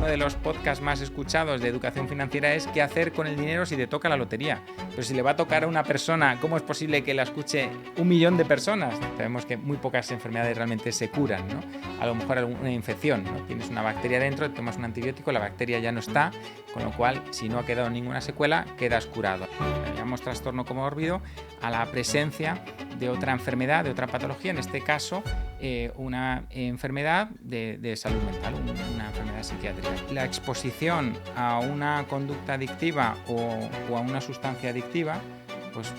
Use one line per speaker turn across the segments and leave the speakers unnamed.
uno de los podcasts más escuchados de educación financiera es qué hacer con el dinero si te toca la lotería. Pero si le va a tocar a una persona, ¿cómo es posible que la escuche 1 millón de personas? Sabemos que muy pocas enfermedades realmente se curan, ¿no? A lo mejor alguna infección, ¿no? Tienes una bacteria dentro, tomas un antibiótico, la bacteria ya no está, con lo cual, si no ha quedado ninguna secuela, quedas curado. Llamamos trastorno comórbido a la presencia de otra enfermedad, de otra patología, en este caso una enfermedad de salud mental, una enfermedad psiquiátrica. La exposición a una conducta adictiva o a una sustancia adictiva, pues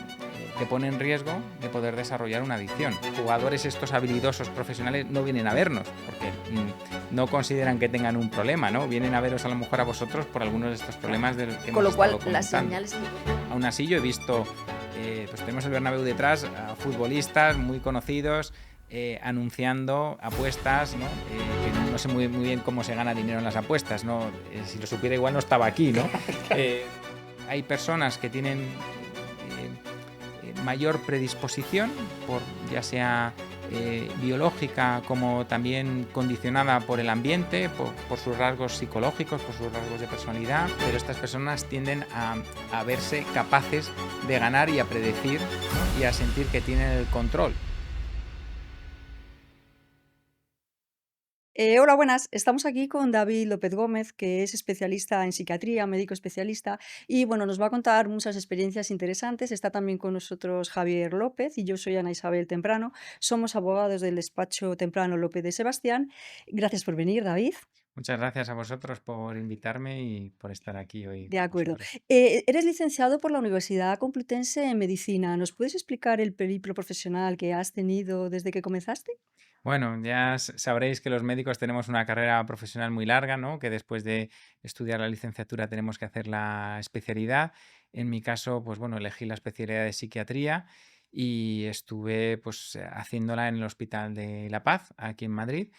te pone en riesgo de poder desarrollar una adicción. Jugadores estos habilidosos profesionales no vienen a vernos porque no consideran que tengan un problema, ¿no? Vienen a veros a lo mejor a vosotros por algunos de estos problemas de los que
Con
hemos
lo cual,
estado
las
comentando.
señales que...
Aún así, yo he visto, pues tenemos el Bernabéu detrás, a futbolistas muy conocidos anunciando apuestas, ¿no? Que no sé muy bien cómo se gana dinero en las apuestas, ¿no? Si lo supiera igual no estaba aquí, ¿no? Hay personas que tienen mayor predisposición, por ya sea biológica como también condicionada por el ambiente, por sus rasgos psicológicos, por sus rasgos de personalidad, pero estas personas tienden a verse capaces de ganar y a predecir, ¿no? Y a sentir que tienen el control.
Hola, buenas. Estamos aquí con David López Gómez, que es especialista en psiquiatría, médico especialista, y bueno, nos va a contar muchas experiencias interesantes. Está también con nosotros Javier López y yo soy Ana Isabel Temprano. Somos abogados del despacho Temprano López de Sebastián. Gracias por venir, David.
Muchas gracias a vosotros por invitarme y por estar aquí hoy
De
con
acuerdo.
vosotros.
Eres licenciado por la Universidad Complutense en Medicina. ¿Nos puedes explicar el periplo profesional que has tenido desde que comenzaste?
Bueno, ya sabréis que los médicos tenemos una carrera profesional muy larga, ¿no? Que después de estudiar la licenciatura tenemos que hacer la especialidad. En mi caso, pues bueno, elegí la especialidad de psiquiatría y estuve pues haciéndola en el Hospital de La Paz, aquí en Madrid.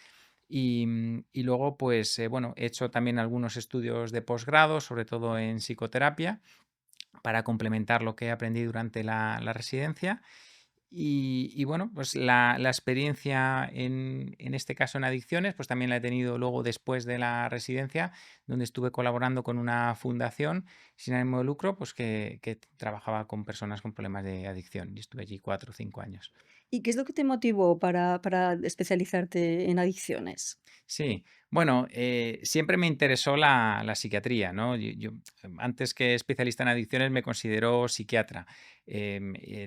Y luego, pues bueno, he hecho también algunos estudios de posgrado, sobre todo en psicoterapia, para complementar lo que he aprendido durante la residencia. Y bueno, pues la experiencia en este caso en adicciones, pues también la he tenido luego después de la residencia, donde estuve colaborando con una fundación sin ánimo de lucro, pues que trabajaba con personas con problemas de adicción. Y estuve allí 4 o 5 años.
¿Y qué es lo que te motivó para especializarte en adicciones?
Sí, bueno, siempre me interesó la psiquiatría, ¿no? Antes que especialista en adicciones, me considero psiquiatra.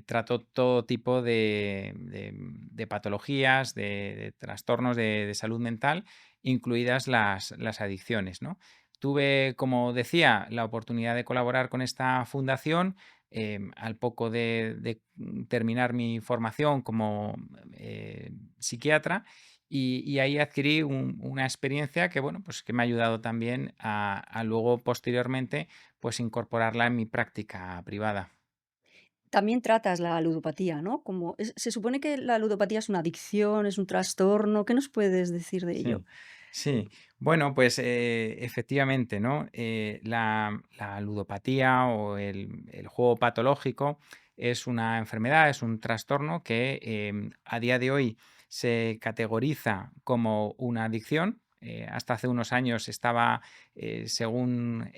Trato todo tipo de patologías, de trastornos de salud mental, incluidas las adicciones, ¿no? Tuve, como decía, la oportunidad de colaborar con esta fundación. Al poco de terminar mi formación como psiquiatra, y ahí adquirí una experiencia que, bueno, pues que me ha ayudado también a luego posteriormente pues incorporarla en mi práctica privada.
También tratas la ludopatía, ¿no? Se supone que la ludopatía es una adicción, es un trastorno. ¿Qué nos puedes decir de ello?
Sí, sí. Bueno, pues efectivamente, ¿no? La ludopatía o el juego patológico es una enfermedad, es un trastorno que a día de hoy se categoriza como una adicción. Hasta hace unos años estaba, según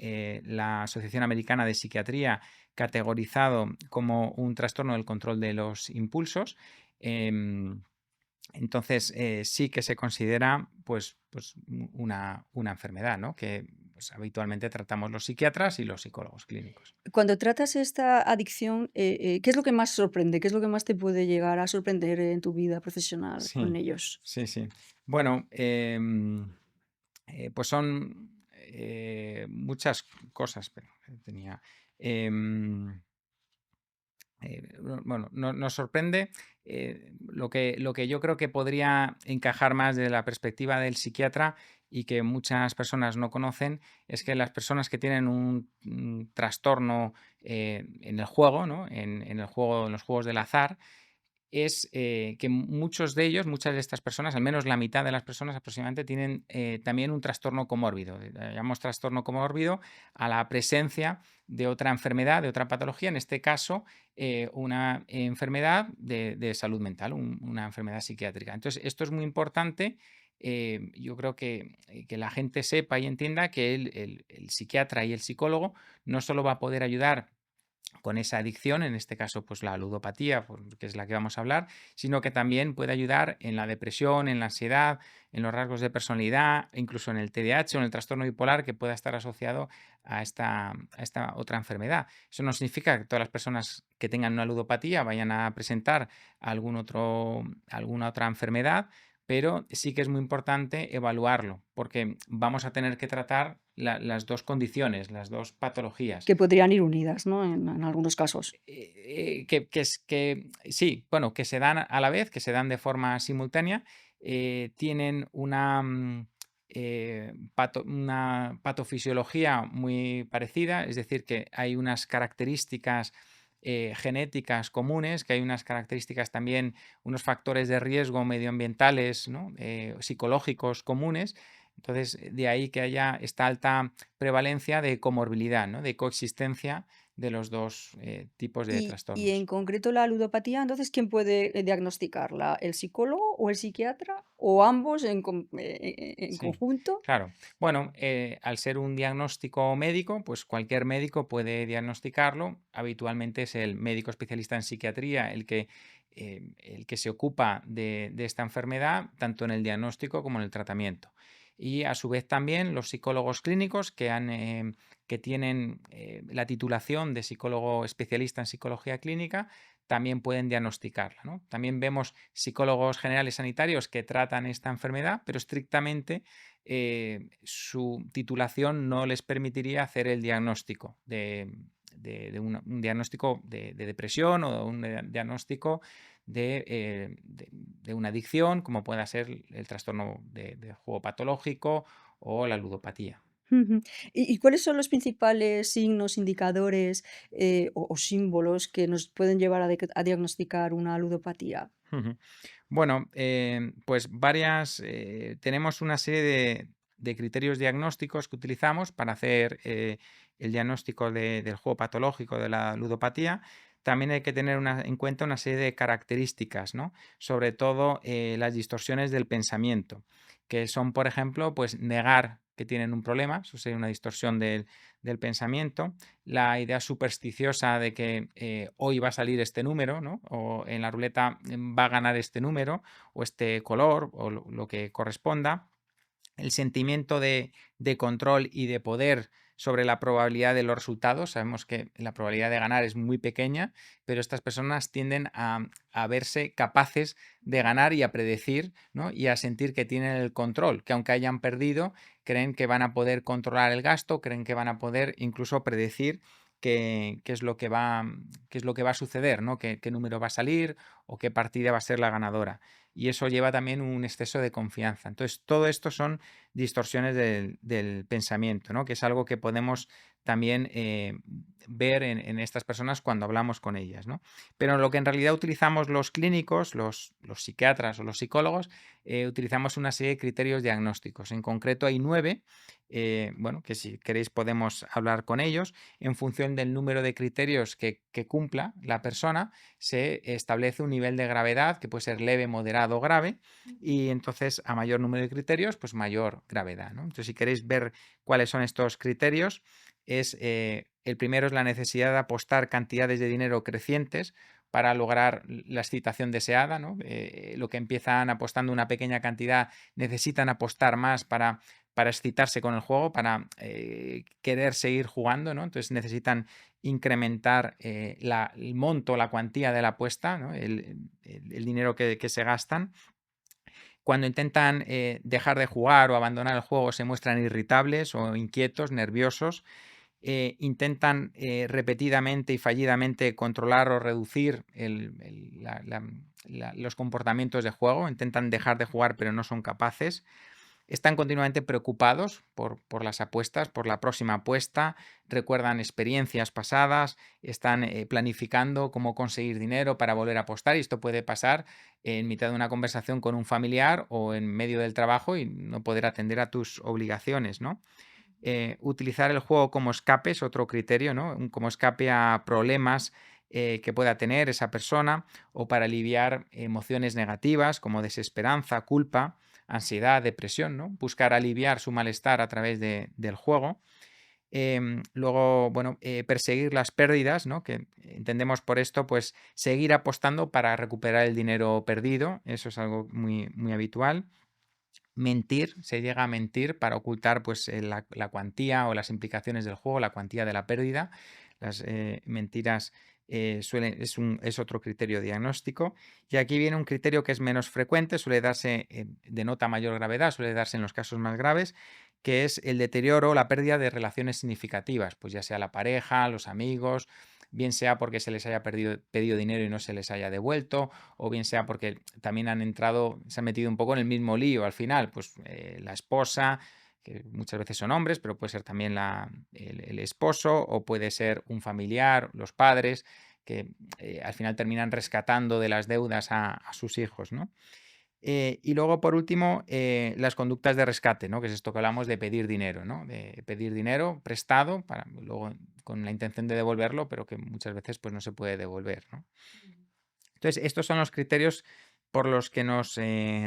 la Asociación Americana de Psiquiatría, categorizado como un trastorno del control de los impulsos. Entonces, sí que se considera pues una enfermedad, ¿no? Que pues, habitualmente tratamos los psiquiatras y los psicólogos clínicos.
Cuando tratas esta adicción, ¿qué es lo que más sorprende? ¿Qué es lo que más te puede llegar a sorprender en tu vida profesional con
Sí,
ellos?
sí, sí. Bueno, pues son muchas cosas, pero tenía. em, bueno, nos sorprende lo que yo creo que podría encajar más de la perspectiva del psiquiatra y que muchas personas no conocen, es que las personas que tienen un trastorno en el juego, ¿no? En el juego, en los juegos del azar, es que muchos de ellos, muchas de estas personas, al menos la mitad de las personas aproximadamente, tienen también un trastorno comórbido. Llamamos trastorno comórbido a la presencia de otra enfermedad, de otra patología, en este caso una enfermedad de salud mental, una enfermedad psiquiátrica. Entonces, esto es muy importante yo creo que la gente sepa y entienda que el psiquiatra y el psicólogo no solo va a poder ayudar con esa adicción, en este caso pues la ludopatía, que es la que vamos a hablar, sino que también puede ayudar en la depresión, en la ansiedad, en los rasgos de personalidad, incluso en el TDAH o en el trastorno bipolar que pueda estar asociado a esta otra enfermedad. Eso no significa que todas las personas que tengan una ludopatía vayan a presentar alguna otra enfermedad, pero sí que es muy importante evaluarlo, porque vamos a tener que tratar las dos condiciones, las dos patologías.
Que podrían ir unidas, ¿no? En algunos casos.
Que sí, bueno, que se dan a la vez, que se dan de forma simultánea, tienen una patofisiología muy parecida, es decir, que hay unas características genéticas comunes, que hay unas características también, unos factores de riesgo medioambientales, ¿no? Psicológicos comunes. Entonces, de ahí que haya esta alta prevalencia de comorbilidad, ¿no? De coexistencia de los dos tipos de
Y en
trastornos.
concreto la ludopatía, entonces, ¿quién puede, diagnosticarla? ¿El psicólogo o el psiquiatra o ambos en
Sí,
conjunto?
claro. Bueno, al ser un diagnóstico médico, pues cualquier médico puede diagnosticarlo. Habitualmente es el médico especialista en psiquiatría el que se ocupa de esta enfermedad, tanto en el diagnóstico como en el tratamiento. Y a su vez también los psicólogos clínicos que tienen la titulación de psicólogo especialista en psicología clínica también pueden diagnosticarla, ¿no? También vemos psicólogos generales sanitarios que tratan esta enfermedad, pero estrictamente su titulación no les permitiría hacer el diagnóstico un diagnóstico de depresión o un diagnóstico de una adicción, como pueda ser el trastorno de juego patológico o la ludopatía.
Ujú. ¿Y cuáles son los principales signos, indicadores, o símbolos que nos pueden llevar a diagnosticar una ludopatía?
Ujú. Bueno, pues tenemos una serie de criterios diagnósticos que utilizamos para hacer el diagnóstico del juego patológico de la ludopatía. También hay que tener en cuenta una serie de características, ¿no? Sobre todo las distorsiones del pensamiento, que son, por ejemplo, pues negar que tienen un problema, eso sería una distorsión del pensamiento, la idea supersticiosa de que hoy va a salir este número, ¿no? O en la ruleta va a ganar este número o este color o lo que corresponda, el sentimiento de control y de poder sobre la probabilidad de los resultados. Sabemos que la probabilidad de ganar es muy pequeña, pero estas personas tienden a verse capaces de ganar y a predecir, ¿no? Y a sentir que tienen el control, que aunque hayan perdido, creen que van a poder controlar el gasto, creen que van a poder incluso predecir qué es lo que va a suceder, ¿no? Qué número va a salir o qué partida va a ser la ganadora. Y eso lleva también un exceso de confianza. Entonces, todo esto son distorsiones del pensamiento, ¿no? Que es algo que podemos también ver en estas personas cuando hablamos con ellas, ¿no? Pero lo que en realidad utilizamos los clínicos, los psiquiatras o los psicólogos, utilizamos una serie de criterios diagnósticos. En concreto hay 9, bueno, que si queréis podemos hablar con ellos. En función del número de criterios que cumpla la persona, se establece un nivel de gravedad que puede ser leve, moderado o grave, y entonces a mayor número de criterios, pues mayor gravedad, ¿no? Entonces, si queréis ver cuáles son estos criterios, el primero es la necesidad de apostar cantidades de dinero crecientes para lograr la excitación deseada, ¿no? Lo que empiezan apostando una pequeña cantidad necesitan apostar más para excitarse con el juego, para querer seguir jugando, ¿no? Entonces necesitan incrementar el monto, la cuantía de la apuesta, ¿no? El dinero que se gastan. Cuando intentan dejar de jugar o abandonar el juego se muestran irritables o inquietos, nerviosos. Intentan repetidamente y fallidamente controlar o reducir los comportamientos de juego. Intentan dejar de jugar pero no son capaces. Están continuamente preocupados por las apuestas, por la próxima apuesta, recuerdan experiencias pasadas, están planificando cómo conseguir dinero para volver a apostar y esto puede pasar en mitad de una conversación con un familiar o en medio del trabajo y no poder atender a tus obligaciones, ¿no? Utilizar el juego como escape es otro criterio, ¿no? Como escape a problemas que pueda tener esa persona o para aliviar emociones negativas como desesperanza, culpa ansiedad, depresión, ¿no? Buscar aliviar su malestar a través del juego. Luego, bueno, perseguir las pérdidas, ¿no? Que entendemos por esto, pues seguir apostando para recuperar el dinero perdido, eso es algo muy, muy habitual. Mentir, se llega a mentir para ocultar pues la cuantía o las implicaciones del juego, la cuantía de la pérdida. Las mentiras es otro criterio diagnóstico. Y aquí viene un criterio que es menos frecuente, suele darse, denota mayor gravedad, suele darse en los casos más graves, que es el deterioro o la pérdida de relaciones significativas, pues ya sea la pareja, los amigos, bien sea porque se les haya pedido dinero y no se les haya devuelto, o bien sea porque también se han metido un poco en el mismo lío al final, pues la esposa, que muchas veces son hombres, pero puede ser también el esposo, o puede ser un familiar, los padres, que al final terminan rescatando de las deudas a sus hijos, ¿no? Y luego, por último, las conductas de rescate, ¿no? Que es esto que hablamos de pedir dinero, ¿no? De pedir dinero prestado para luego con la intención de devolverlo, pero que muchas veces pues no se puede devolver, ¿no? Entonces, estos son los criterios por los que nos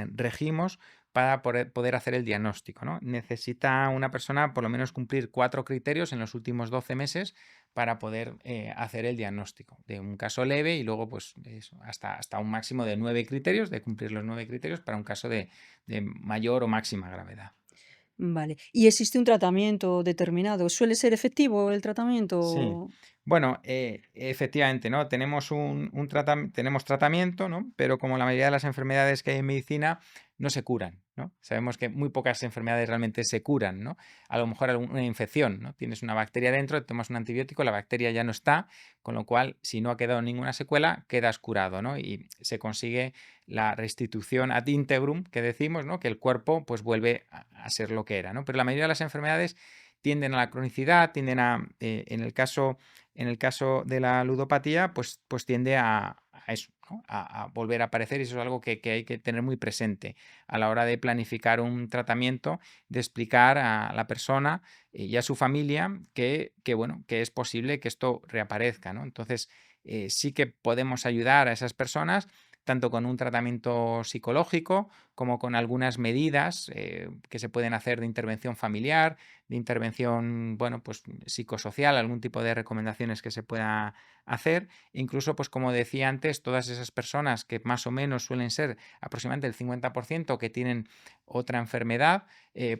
regimos para poder hacer el diagnóstico, ¿no? Necesita una persona por lo menos cumplir 4 criterios en los últimos 12 meses para poder hacer el diagnóstico de un caso leve y luego pues eso, hasta un máximo de 9 criterios, de cumplir los 9 criterios para un caso de mayor o máxima gravedad.
Vale. ¿Y existe un tratamiento determinado? ¿Suele ser efectivo el
Sí.
tratamiento?
Bueno, efectivamente, ¿no? Tenemos tratamiento, ¿no? Pero como la mayoría de las enfermedades que hay en medicina no se curan, ¿no? Sabemos que muy pocas enfermedades realmente se curan, ¿no? A lo mejor alguna infección, ¿no? Tienes una bacteria dentro, tomas un antibiótico, la bacteria ya no está, con lo cual, si no ha quedado ninguna secuela, quedas curado, ¿no? Y se consigue la restitución ad integrum, que decimos, ¿no? Que el cuerpo, pues, vuelve a ser lo que era, ¿no? Pero la mayoría de las enfermedades tienden a la cronicidad, tienden a, en el caso de la ludopatía, pues tiende a eso, ¿no? A volver a aparecer y eso es algo que hay que tener muy presente a la hora de planificar un tratamiento, de explicar a la persona y a su familia bueno, que es posible que esto reaparezca, ¿no? Entonces, sí que podemos ayudar a esas personas tanto con un tratamiento psicológico como con algunas medidas que se pueden hacer de intervención familiar, de intervención, bueno, pues psicosocial, algún tipo de recomendaciones que se pueda hacer. Incluso, pues como decía antes, todas esas personas que más o menos suelen ser aproximadamente el 50% que tienen otra enfermedad,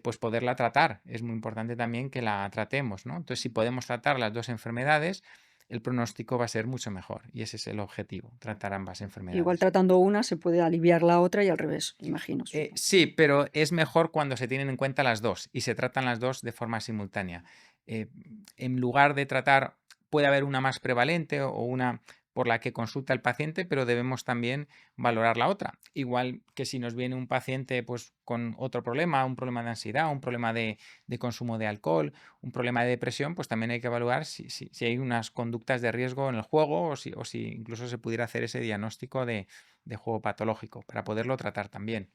pues poderla tratar. Es muy importante también que la tratemos, ¿no? Entonces, si podemos tratar las dos enfermedades, el pronóstico va a ser mucho mejor y ese es el objetivo, tratar ambas
Igual
enfermedades.
tratando una se puede aliviar la otra y al revés, imagino, supongo.
Sí, pero es mejor cuando se tienen en cuenta las 2 y se tratan las 2 de forma simultánea. Eh, en lugar de tratar puede haber una más prevalente o una por la que consulta el paciente, pero debemos también valorar la otra. Igual que si nos viene un paciente, pues, con otro problema, un problema de ansiedad, un problema de consumo de alcohol, un problema de depresión, pues también hay que evaluar si hay unas conductas de riesgo en el juego o si incluso se pudiera hacer ese diagnóstico de juego patológico para poderlo tratar también.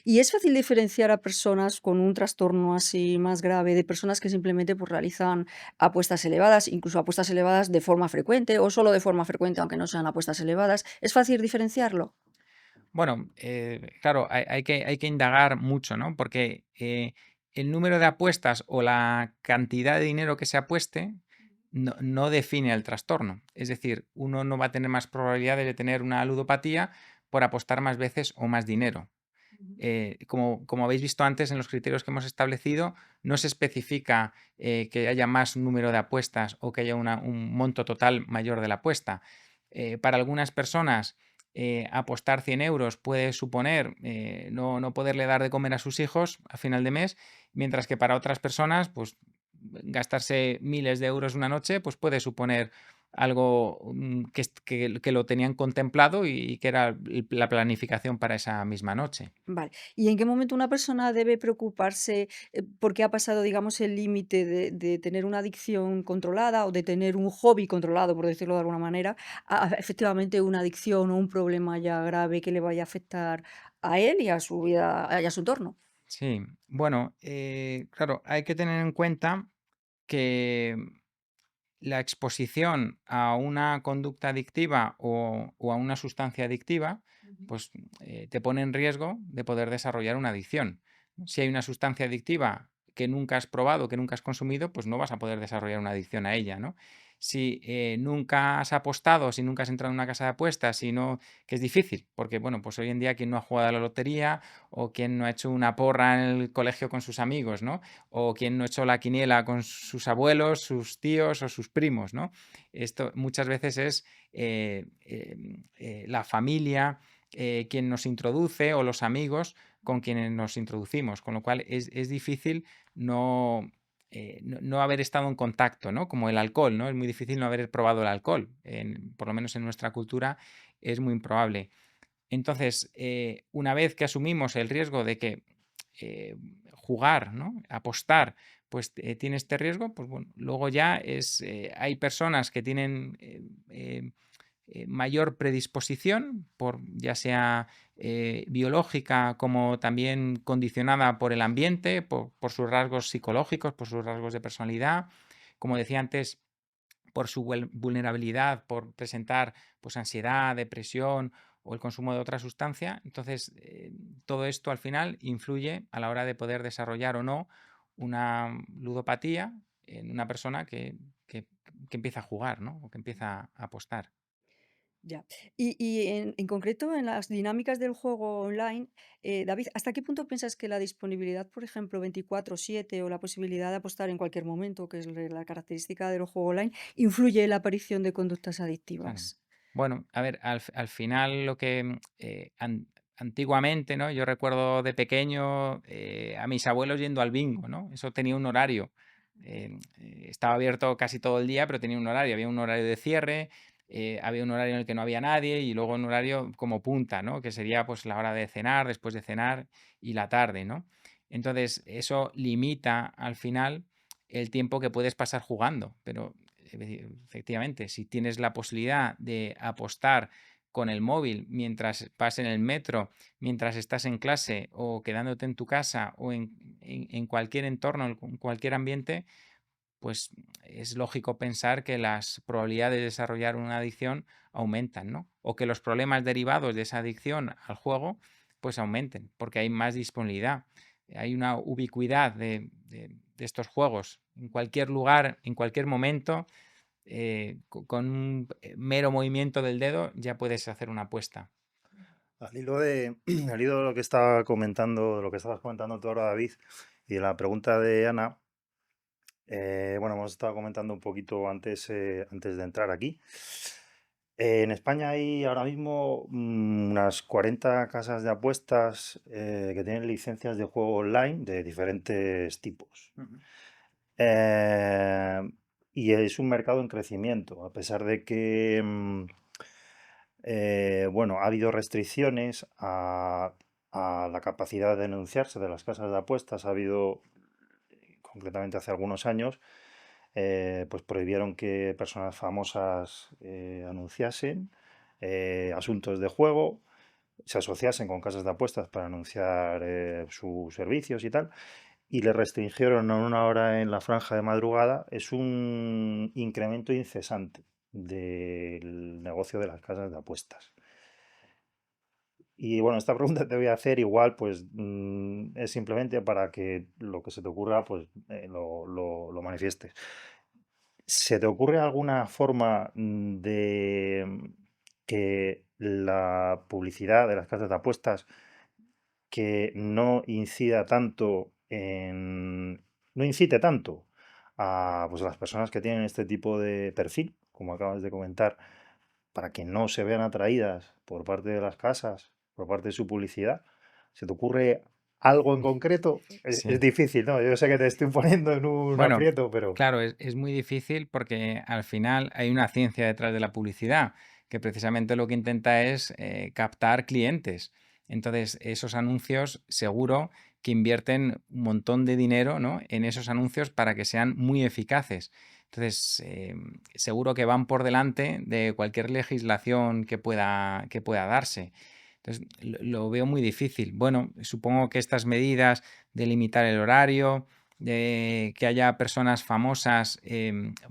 ¿Y es fácil diferenciar a personas con un trastorno así más grave de personas que simplemente pues, realizan apuestas elevadas, incluso apuestas elevadas de forma frecuente o solo de forma frecuente, aunque no sean apuestas elevadas? ¿Es fácil diferenciarlo?
Bueno, claro, hay que indagar mucho, ¿no? Porque el número de apuestas o la cantidad de dinero que se apueste no define el trastorno. Es decir, uno no va a tener más probabilidades de tener una ludopatía por apostar más veces o más dinero.
Ujú.
Como habéis visto antes en los criterios que hemos establecido, no se especifica que haya más número de apuestas o que haya un monto total mayor de la apuesta. Para algunas personas, apostar 100 euros puede suponer no poderle dar de comer a sus hijos a final de mes, mientras que para otras personas, pues gastarse miles de euros una noche, pues puede suponer algo que lo tenían contemplado y que era la planificación para esa misma noche.
Vale. ¿Y en qué momento una persona debe preocuparse porque ha pasado, digamos, el límite de tener una adicción controlada o de tener un hobby controlado, por decirlo de alguna manera, a efectivamente una adicción o un problema ya grave que le vaya a afectar a él y a su vida y a su entorno?
Sí, bueno, claro, hay que tener en cuenta que la exposición a una conducta adictiva o a una sustancia adictiva,
Ujú.
pues te pone en riesgo de poder desarrollar una adicción. Si hay una sustancia adictiva que nunca has probado, que nunca has consumido, pues no vas a poder desarrollar una adicción a ella, ¿no? Si nunca has apostado, si nunca has entrado en una casa de apuestas, que es difícil, porque bueno, pues hoy en día quien no ha jugado a la lotería o quien no ha hecho una porra en el colegio con sus amigos, ¿no? O quien no ha hecho la quiniela con sus abuelos, sus tíos o sus primos, ¿no? Esto muchas veces es la familia quien nos introduce o los amigos con quienes nos introducimos, con lo cual es difícil no, no haber estado en contacto, ¿no? Como el alcohol, ¿no? Es muy difícil no haber probado el alcohol, por lo menos en nuestra cultura es muy improbable. Entonces, una vez que asumimos el riesgo de que jugar, ¿no? Apostar, pues tiene este riesgo, pues bueno, luego ya hay personas que tienen mayor predisposición, ya sea biológica como también condicionada por el ambiente, por sus rasgos psicológicos, por sus rasgos de personalidad. Como decía antes, por su vulnerabilidad, por presentar pues, ansiedad, depresión o el consumo de otra sustancia. Entonces, todo esto al final influye a la hora de poder desarrollar o no una ludopatía en una persona que empieza a jugar, ¿no? O que empieza a apostar.
Ya. Y en concreto, en las dinámicas del juego online, David, ¿hasta qué punto piensas que la disponibilidad, por ejemplo, 24/7 o la posibilidad de apostar en cualquier momento, que es la característica del juego online, influye en la aparición de conductas
Claro.
adictivas?
Bueno, a ver, al final lo que antiguamente, ¿no? Yo recuerdo de pequeño a mis abuelos yendo al bingo, ¿no? Eso tenía un horario. Estaba abierto casi todo el día, pero tenía un horario. Había un horario de cierre, había un horario en el que no había nadie y luego un horario como punta, ¿no? Que sería pues la hora de cenar, después de cenar y la tarde, ¿no? Entonces, eso limita al final el tiempo que puedes pasar jugando, pero efectivamente, si tienes la posibilidad de apostar con el móvil mientras vas en el metro, mientras estás en clase o quedándote en tu casa o en cualquier entorno, en cualquier ambiente, pues es lógico pensar que las probabilidades de desarrollar una adicción aumentan, ¿no? O que los problemas derivados de esa adicción al juego pues aumenten, porque hay más disponibilidad. Hay una ubicuidad de estos juegos en cualquier lugar, en cualquier momento, con un mero movimiento del dedo ya puedes hacer una apuesta.
Al hilo de lo que estaba comentando, lo que estabas comentando tú ahora, David, y de la pregunta de Ana, bueno, hemos estado comentando un poquito antes de entrar aquí. En España hay ahora mismo unas 40 casas de apuestas que tienen licencias de juego online de diferentes tipos.
Ujú.
Eh, y es un mercado en crecimiento, a pesar de que bueno, ha habido restricciones a la capacidad de denunciarse de las casas de apuestas. Ha habido, concretamente hace algunos años, pues prohibieron que personas famosas anunciasen asuntos de juego, se asociasen con casas de apuestas para anunciar sus servicios y tal, y le restringieron a una hora en la franja de madrugada. Es un incremento incesante del negocio de las casas de apuestas. Y bueno, esta pregunta te voy a hacer igual, pues es simplemente para que lo que se te ocurra, pues lo manifiestes. ¿Se te ocurre alguna forma de que la publicidad de las casas de apuestas que no incida tanto no incite tanto a pues, las personas que tienen este tipo de perfil, como acabas de comentar, para que no se vean atraídas por parte de las casas, por parte de su publicidad? ¿Se te ocurre algo en concreto? Es
Sí.
difícil, ¿no? Yo sé que te estoy poniendo en un
Bueno,
aprieto, pero
claro, es muy difícil porque al final hay una ciencia detrás de la publicidad, que precisamente lo que intenta es captar clientes. Entonces, esos anuncios seguro que invierten un montón de dinero, ¿no? En esos anuncios para que sean muy eficaces. Entonces, seguro que van por delante de cualquier legislación que pueda darse. Entonces, lo veo muy difícil. Bueno, supongo que estas medidas de limitar el horario, de que haya personas famosas,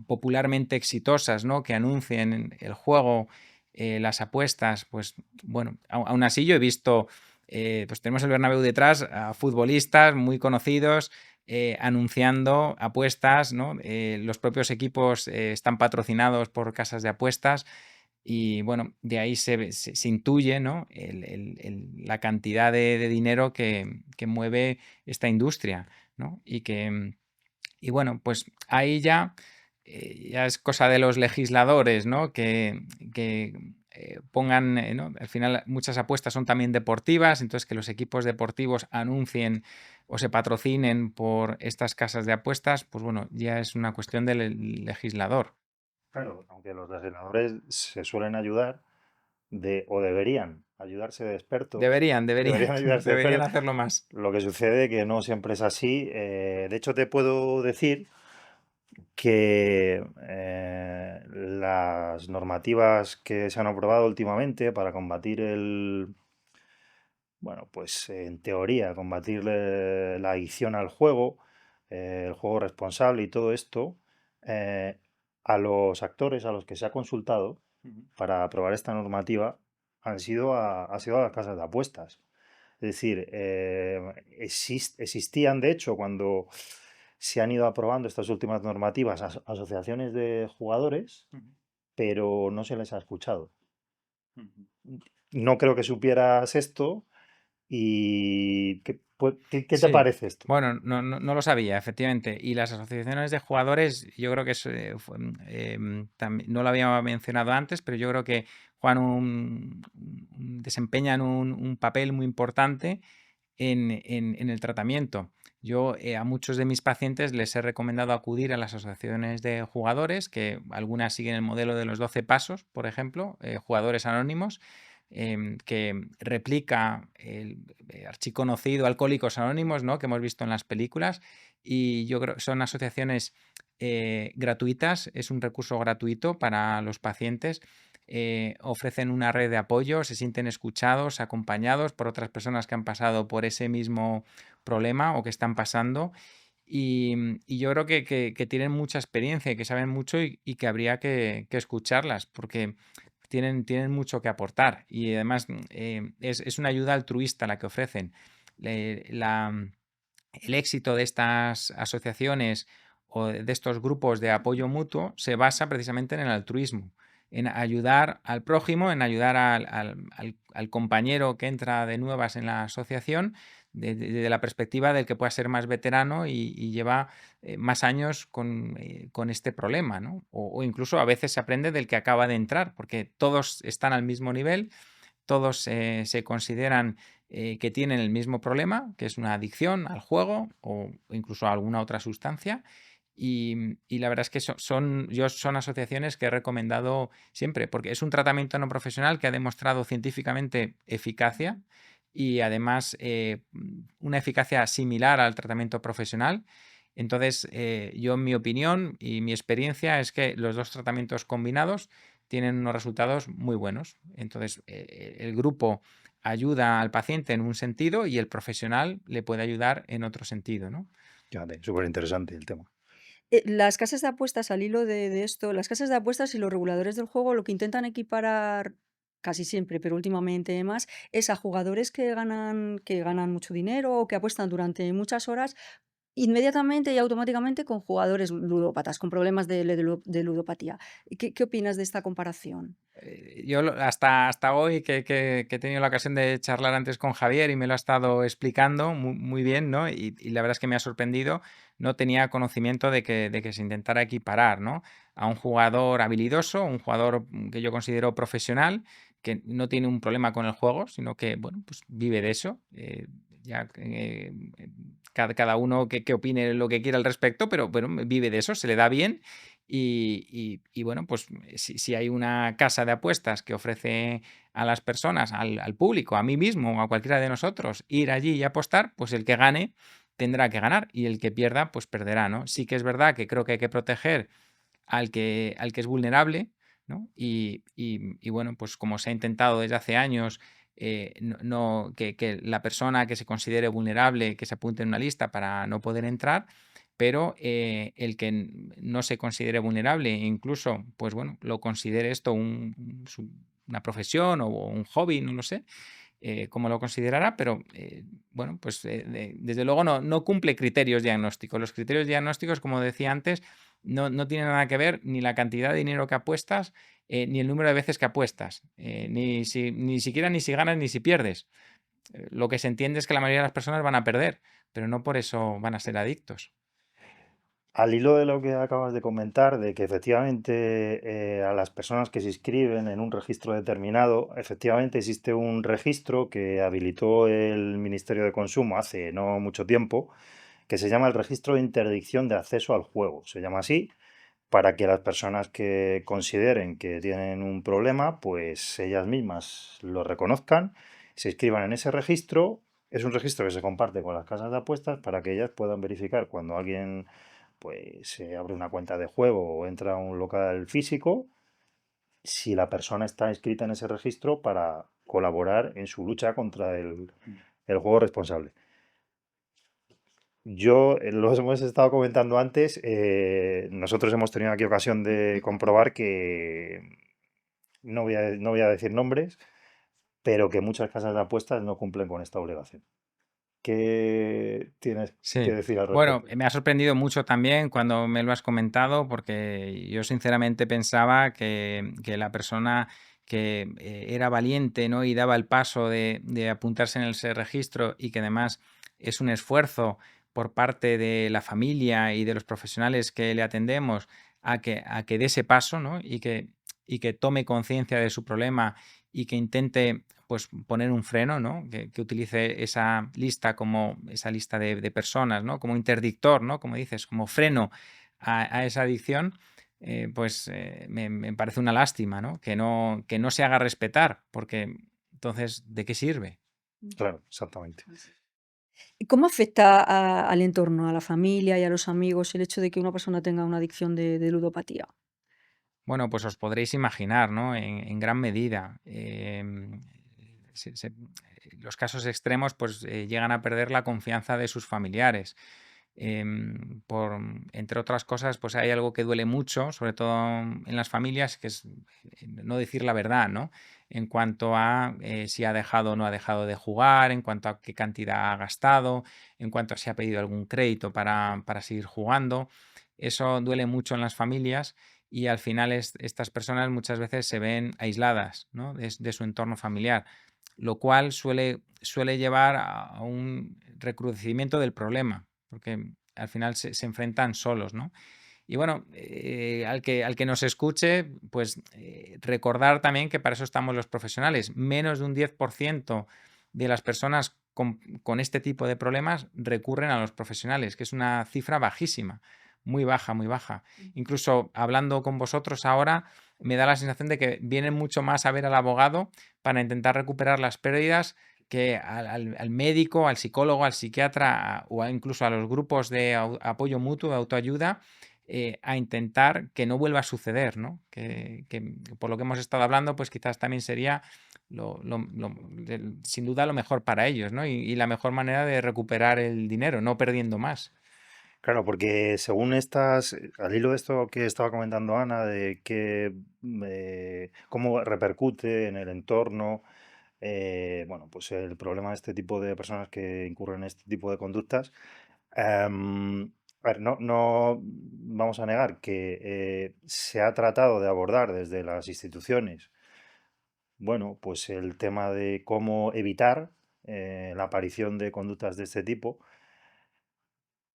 popularmente exitosas, ¿no? Que anuncien el juego, las apuestas, pues bueno, aún así yo he visto, pues tenemos el Bernabéu detrás, a futbolistas muy conocidos anunciando apuestas, ¿no? Los propios equipos están patrocinados por casas de apuestas y bueno, de ahí se intuye, ¿no? La cantidad de dinero que mueve esta industria, ¿no? Y bueno, pues ahí ya es cosa de los legisladores, ¿no? Que pongan, ¿no? Al final muchas apuestas son también deportivas, entonces que los equipos deportivos anuncien o se patrocinen por estas casas de apuestas, pues bueno, ya es una cuestión del legislador.
Claro, aunque los legisladores se suelen ayudar o deberían ayudarse de expertos,
Deberían,
deberían ayudarse de
deberían
expertos.
hacerlo más.
Lo que sucede que no siempre es así. De hecho, te puedo decir que las normativas que se han aprobado últimamente para combatir bueno, pues en teoría, combatir la adicción al juego, el juego responsable y todo esto, eh, a los actores a los que se ha consultado para aprobar esta normativa ha sido a las casas de apuestas. Es decir, existían, de hecho, cuando se han ido aprobando estas últimas normativas, asociaciones de jugadores, pero no se les ha escuchado. No creo que supieras esto. ¿Y qué te
Sí,
parece esto?
bueno, no lo sabía, efectivamente. Y las asociaciones de jugadores, yo creo que no lo había mencionado antes, pero yo creo que juegan desempeñan un papel muy importante en el tratamiento. Yo a muchos de mis pacientes les he recomendado acudir a las asociaciones de jugadores, que algunas siguen el modelo de los 12 pasos, por ejemplo, jugadores anónimos, que replica el archiconocido Alcohólicos Anónimos, ¿no? Que hemos visto en las películas. Y yo creo que son asociaciones gratuitas, es un recurso gratuito para los pacientes. Ofrecen una red de apoyo, se sienten escuchados, acompañados por otras personas que han pasado por ese mismo problema o que están pasando. Y yo creo que tienen mucha experiencia y que saben mucho y que habría que escucharlas porque tienen mucho que aportar y además es una ayuda altruista la que ofrecen. El éxito de estas asociaciones o de estos grupos de apoyo mutuo se basa precisamente en el altruismo, en ayudar al prójimo, en ayudar al compañero que entra de nuevas en la asociación desde la perspectiva del que pueda ser más veterano y lleva más años con este problema, ¿no? O incluso a veces se aprende del que acaba de entrar, porque todos están al mismo nivel, todos se consideran que tienen el mismo problema, que es una adicción al juego o incluso a alguna otra sustancia. Y la verdad es que son asociaciones que he recomendado siempre, porque es un tratamiento no profesional que ha demostrado científicamente eficacia y además una eficacia similar al tratamiento profesional. Entonces, yo en mi opinión y mi experiencia es que los dos tratamientos combinados tienen unos resultados muy buenos. Entonces, el grupo ayuda al paciente en un sentido y el profesional le puede ayudar en otro sentido, ¿no?
Fíjate, súper interesante el tema.
Las casas de apuestas, al hilo de esto, las casas de apuestas y los reguladores del juego lo que intentan equiparar casi siempre, pero últimamente más, es a jugadores que ganan mucho dinero o que apuestan durante muchas horas inmediatamente y automáticamente con jugadores ludópatas, con problemas de ludopatía. ¿Qué opinas de esta comparación?
Yo hasta hoy que he tenido la ocasión de charlar antes con Javier y me lo ha estado explicando muy bien, ¿no? Y la verdad es que me ha sorprendido, no tenía conocimiento de que se intentara equiparar, ¿no? A un jugador habilidoso, un jugador que yo considero profesional, que no tiene un problema con el juego, sino que, bueno, pues vive de eso. Ya cada uno que opine lo que quiera al respecto, pero bueno, vive de eso, se le da bien y bueno, pues si hay una casa de apuestas que ofrece a las personas, al público, a mí mismo o a cualquiera de nosotros, ir allí y apostar, pues el que gane tendrá que ganar y el que pierda, pues perderá, ¿no? Sí que es verdad que creo que hay que proteger al que es vulnerable, ¿no? Y bueno, pues como se ha intentado desde hace años, que la persona que se considere vulnerable, que se apunte en una lista para no poder entrar, pero el que no se considere vulnerable e incluso, pues bueno, lo considere esto una profesión o un hobby, no lo sé, cómo lo considerará, pero bueno, pues desde luego no cumple criterios diagnósticos. Los criterios diagnósticos, como decía antes, no tienen nada que ver ni la cantidad de dinero que apuestas, ni el número de veces que apuestas, ni siquiera ni si ganas ni si pierdes. Lo que se entiende es que la mayoría de las personas van a perder, pero no por eso van a ser adictos.
Al hilo de lo que acabas de comentar, de que efectivamente a las personas que se inscriben en un registro determinado, efectivamente existe un registro que habilitó el Ministerio de Consumo hace no mucho tiempo, que se llama el Registro de Interdicción de Acceso al Juego. Se llama así para que las personas que consideren que tienen un problema, pues ellas mismas lo reconozcan, se inscriban en ese registro. Es un registro que se comparte con las casas de apuestas para que ellas puedan verificar cuando alguien pues se abre una cuenta de juego o entra a un local físico, si la persona está inscrita en ese registro para colaborar en su lucha contra el juego responsable. Yo, lo hemos estado comentando antes, nosotros hemos tenido aquí ocasión de comprobar que, no voy a decir nombres, pero que muchas casas de apuestas no cumplen con esta obligación. ¿Qué tienes que
Sí.
decir al
Bueno,
respecto?
me ha sorprendido mucho también cuando me lo has comentado, porque yo sinceramente pensaba que la persona que era valiente, ¿no? Y daba el paso de apuntarse en ese registro y que además es un esfuerzo por parte de la familia y de los profesionales que le atendemos a que dé ese paso, ¿no? Y que tome conciencia de su problema y que intente pues poner un freno, ¿no? Que utilice esa lista como esa lista de personas, ¿no? Como interdictor, ¿no? Como dices, como freno a esa adicción, pues me parece una lástima, ¿no? Que no se haga respetar, porque entonces, ¿de qué sirve?
Claro, exactamente.
¿Y cómo afecta al entorno, a la familia y a los amigos el hecho de que una persona tenga una adicción de ludopatía?
Bueno, pues os podréis imaginar, ¿no? En gran medida. Los casos extremos pues llegan a perder la confianza de sus familiares. Entre otras cosas, pues hay algo que duele mucho, sobre todo en las familias, que es no decir la verdad, ¿no? En cuanto a si ha dejado o no ha dejado de jugar, en cuanto a qué cantidad ha gastado, en cuanto a si ha pedido algún crédito para seguir jugando. Eso duele mucho en las familias y al final estas personas muchas veces se ven aisladas, ¿no? de su entorno familiar, lo cual suele llevar a un recrudecimiento del problema, porque al final se enfrentan solos, ¿no? Y bueno, al que nos escuche, pues recordar también que para eso estamos los profesionales. Menos de un 10% de las personas con este tipo de problemas recurren a los profesionales, que es una cifra bajísima, muy baja, muy baja. Incluso hablando con vosotros ahora, me da la sensación de que vienen mucho más a ver al abogado para intentar recuperar las pérdidas que al médico, al psicólogo, al psiquiatra o incluso a los grupos de apoyo mutuo, de autoayuda, a intentar que no vuelva a suceder, ¿no? Que por lo que hemos estado hablando, pues quizás también sería sin duda lo mejor para ellos, ¿no? Y la mejor manera de recuperar el dinero, no perdiendo más.
Claro, porque según estas, al hilo de esto que estaba comentando Ana, de que cómo repercute en el entorno, bueno, pues el problema de este tipo de personas que incurren en este tipo de conductas, a ver, no vamos a negar que se ha tratado de abordar desde las instituciones, bueno, pues el tema de cómo evitar la aparición de conductas de este tipo.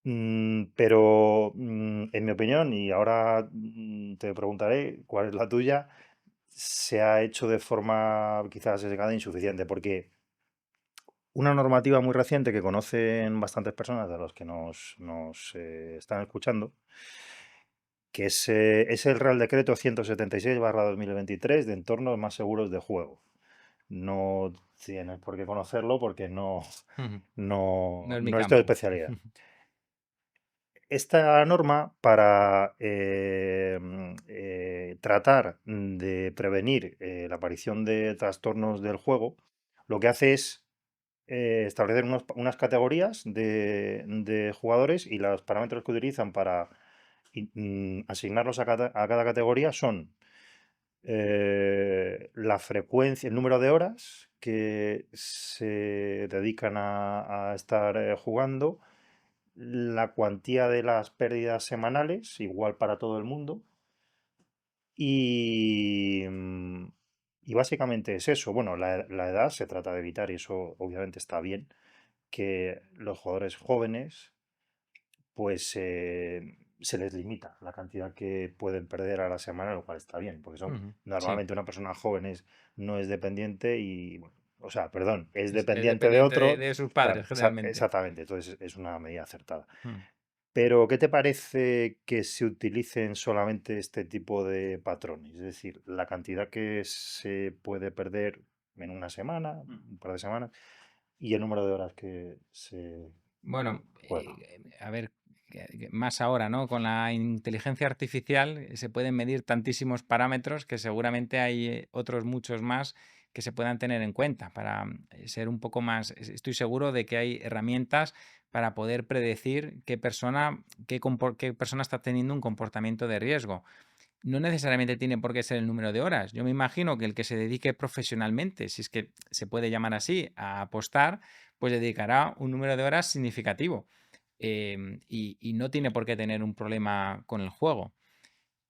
Pero, en mi opinión, y ahora te preguntaré cuál es la tuya, se ha hecho de forma quizás sesgada e insuficiente, porque una normativa muy reciente que conocen bastantes personas de los que nos están escuchando, que es el Real Decreto 176/2023 de entornos más seguros de juego. No tienes por qué conocerlo porque no,
Ujú. No
no,
es mi
no es tu
campo.
especialidad. Esta norma, para tratar de prevenir la aparición de trastornos del juego, lo que hace es establecer unas categorías de jugadores y los parámetros que utilizan para asignarlos a cada categoría son la frecuencia, el número de horas que se dedican a estar jugando, la cuantía de las pérdidas semanales, igual para todo el mundo, y, y básicamente es eso. Bueno, la edad se trata de evitar, y eso obviamente está bien, que los jugadores jóvenes pues se les limita la cantidad que pueden perder a la semana, lo cual está bien, porque
Ujú. Sí,
normalmente una persona joven no es dependiente y, bueno, o sea, perdón, es
es
dependiente de
dependiente
otro,
de sus
claro,
padres generalmente.
exactamente, entonces es una medida acertada.
Mm.
Pero, ¿qué te parece que se utilicen solamente este tipo de patrones? Es decir, la cantidad que se puede perder en una semana, un par de semanas, y el número de horas que se
Bueno,
juega.
a ver, más ahora, ¿no? Con la inteligencia artificial se pueden medir tantísimos parámetros que seguramente hay otros muchos más que se puedan tener en cuenta para ser un poco más. Estoy seguro de que hay herramientas para poder predecir qué persona está teniendo un comportamiento de riesgo. No necesariamente tiene por qué ser el número de horas. Yo me imagino que el que se dedique profesionalmente, si es que se puede llamar así, a apostar, pues dedicará un número de horas significativo. Y no tiene por qué tener un problema con el juego.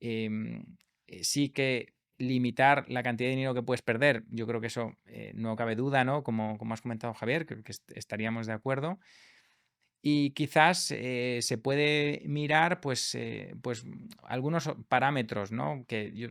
Sí que limitar la cantidad de dinero que puedes perder, yo creo que eso no cabe duda, ¿no? Como has comentado, Javier, creo que estaríamos de acuerdo. Y quizás se puede mirar pues algunos parámetros, ¿no? Que yo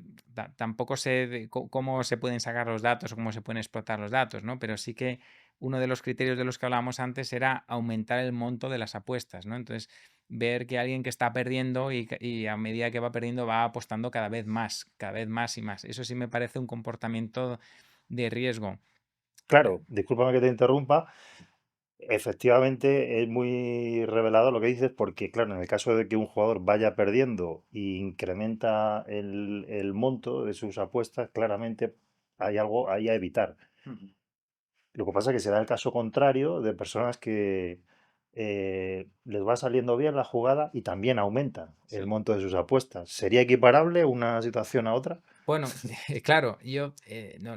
tampoco sé cómo se pueden sacar los datos o cómo se pueden explotar los datos, ¿no? Pero sí que uno de los criterios de los que hablábamos antes era aumentar el monto de las apuestas, ¿no? Entonces, ver que alguien que está perdiendo y a medida que va perdiendo va apostando cada vez más y más. Eso sí me parece un comportamiento de riesgo.
Claro, discúlpame que te interrumpa. Efectivamente, es muy revelado lo que dices, porque, claro, en el caso de que un jugador vaya perdiendo e incrementa el monto de sus apuestas, claramente hay algo ahí a evitar. Lo que pasa es que se da el caso contrario de personas que les va saliendo bien la jugada y también aumentan el
Sí.
monto de sus apuestas. ¿Sería equiparable una situación a otra?
Bueno, claro, yo
No,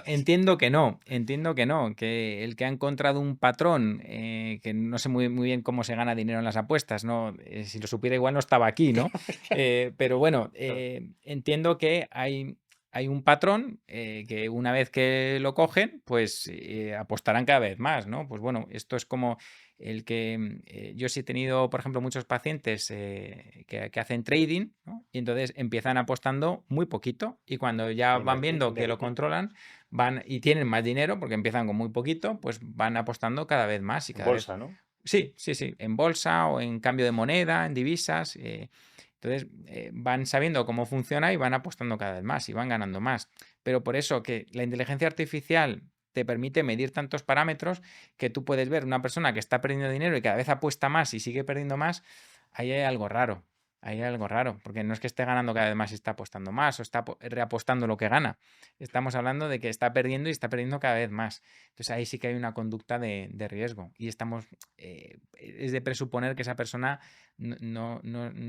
entiendo que el que ha encontrado un patrón, que no sé muy bien cómo se gana dinero en las apuestas, ¿no? Si lo supiera igual no estaba aquí, ¿no? Pero bueno, entiendo que hay un patrón que una vez que lo cogen, pues apostarán cada vez más, ¿no? Pues bueno, esto es como el que yo sí he tenido, por ejemplo, muchos pacientes que hacen trading, ¿no? Y entonces empiezan apostando muy poquito y cuando ya van viendo que lo controlan, van y tienen más dinero porque empiezan con muy poquito, pues van apostando cada vez más y
en
cada vez.
bolsa, ¿no?
Sí, sí, sí, en bolsa o en cambio de moneda, en divisas. Entonces van sabiendo cómo funciona y van apostando cada vez más y van ganando más. Pero por eso que la inteligencia artificial te permite medir tantos parámetros que tú puedes ver una persona que está perdiendo dinero y cada vez apuesta más y sigue perdiendo más, ahí hay algo raro. Ahí hay algo raro, porque no es que esté ganando cada vez más y está apostando más o está reapostando lo que gana. Estamos hablando de que está perdiendo y está perdiendo cada vez más. Entonces ahí sí que hay una conducta de riesgo y estamos, es de presuponer que esa persona no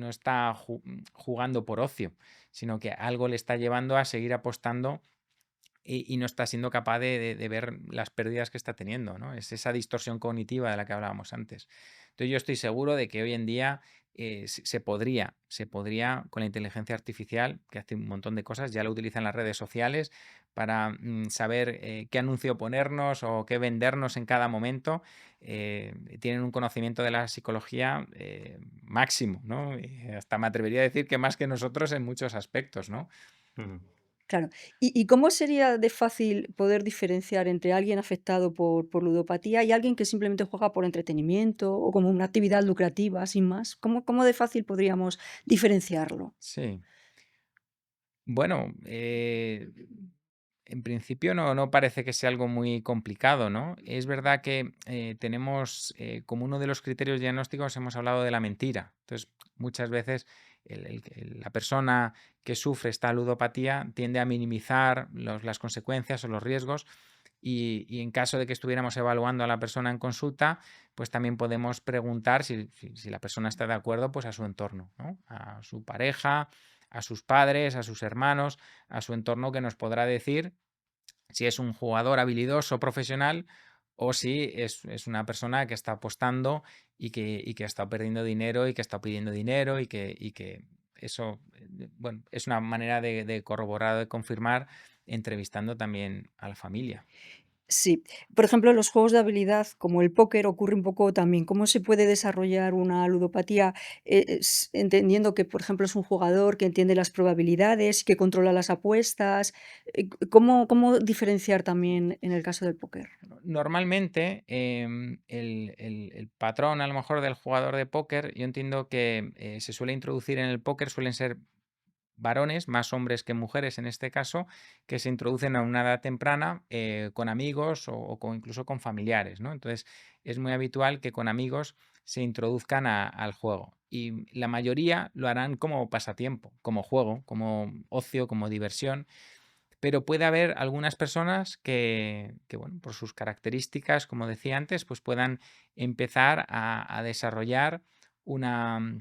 está jugando por ocio, sino que algo le está llevando a seguir apostando y no está siendo capaz de ver las pérdidas que está teniendo, ¿no? Es esa distorsión cognitiva de la que hablábamos antes. Entonces yo estoy seguro de que hoy en día se podría con la inteligencia artificial, que hace un montón de cosas, ya lo utilizan las redes sociales para saber qué anuncio ponernos o qué vendernos en cada momento. Tienen un conocimiento de la psicología máximo, ¿no? Hasta me atrevería a decir que más que nosotros en muchos aspectos, ¿no?
Ujú.
Claro. ¿Y cómo sería de fácil poder diferenciar entre alguien afectado por ludopatía y alguien que simplemente juega por entretenimiento o como una actividad lucrativa, sin más? ¿Cómo de fácil podríamos diferenciarlo?
Sí. Bueno, en principio no parece que sea algo muy complicado, ¿no? Es verdad que tenemos, como uno de los criterios diagnósticos, hemos hablado de la mentira. Entonces, muchas veces la persona que sufre esta ludopatía tiende a minimizar las consecuencias o los riesgos y en caso de que estuviéramos evaluando a la persona en consulta, pues también podemos preguntar si la persona está de acuerdo, pues a su entorno, ¿no? A su pareja, a sus padres, a sus hermanos, a su entorno, que nos podrá decir si es un jugador habilidoso profesional o si es una persona que está apostando y que ha estado perdiendo dinero y que está pidiendo dinero y que eso, bueno, es una manera de corroborar o de confirmar entrevistando también a la familia.
Sí. Por ejemplo, en los juegos de habilidad, como el póker, ocurre un poco también. ¿Cómo se puede desarrollar una ludopatía, entendiendo que, por ejemplo, es un jugador que entiende las probabilidades, que controla las apuestas? ¿Cómo diferenciar también en el caso del póker?
Normalmente, el patrón a lo mejor del jugador de póker, yo entiendo que se suele introducir en el póker, suelen ser varones, más hombres que mujeres en este caso, que se introducen a una edad temprana con amigos o incluso con familiares, ¿no? Entonces, es muy habitual que con amigos se introduzcan al juego. Y la mayoría lo harán como pasatiempo, como juego, como ocio, como diversión. Pero puede haber algunas personas que, bueno, por sus características, como decía antes, pues puedan empezar a desarrollar una,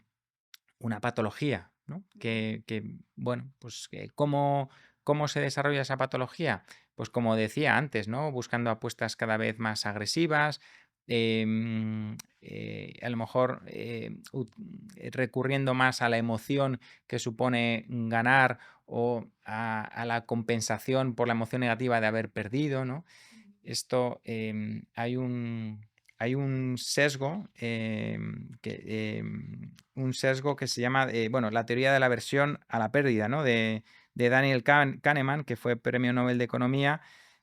una patología, ¿no? Bueno, pues ¿cómo se desarrolla esa patología? Pues como decía antes, ¿no? Buscando apuestas cada vez más agresivas, a lo mejor recurriendo más a la emoción que supone ganar o a la compensación por la emoción negativa de haber perdido, ¿no? Esto hay un sesgo, un sesgo que se llama, bueno, la teoría de la aversión a la pérdida, ¿no? De Daniel Kahneman, que fue premio Nobel de Economía,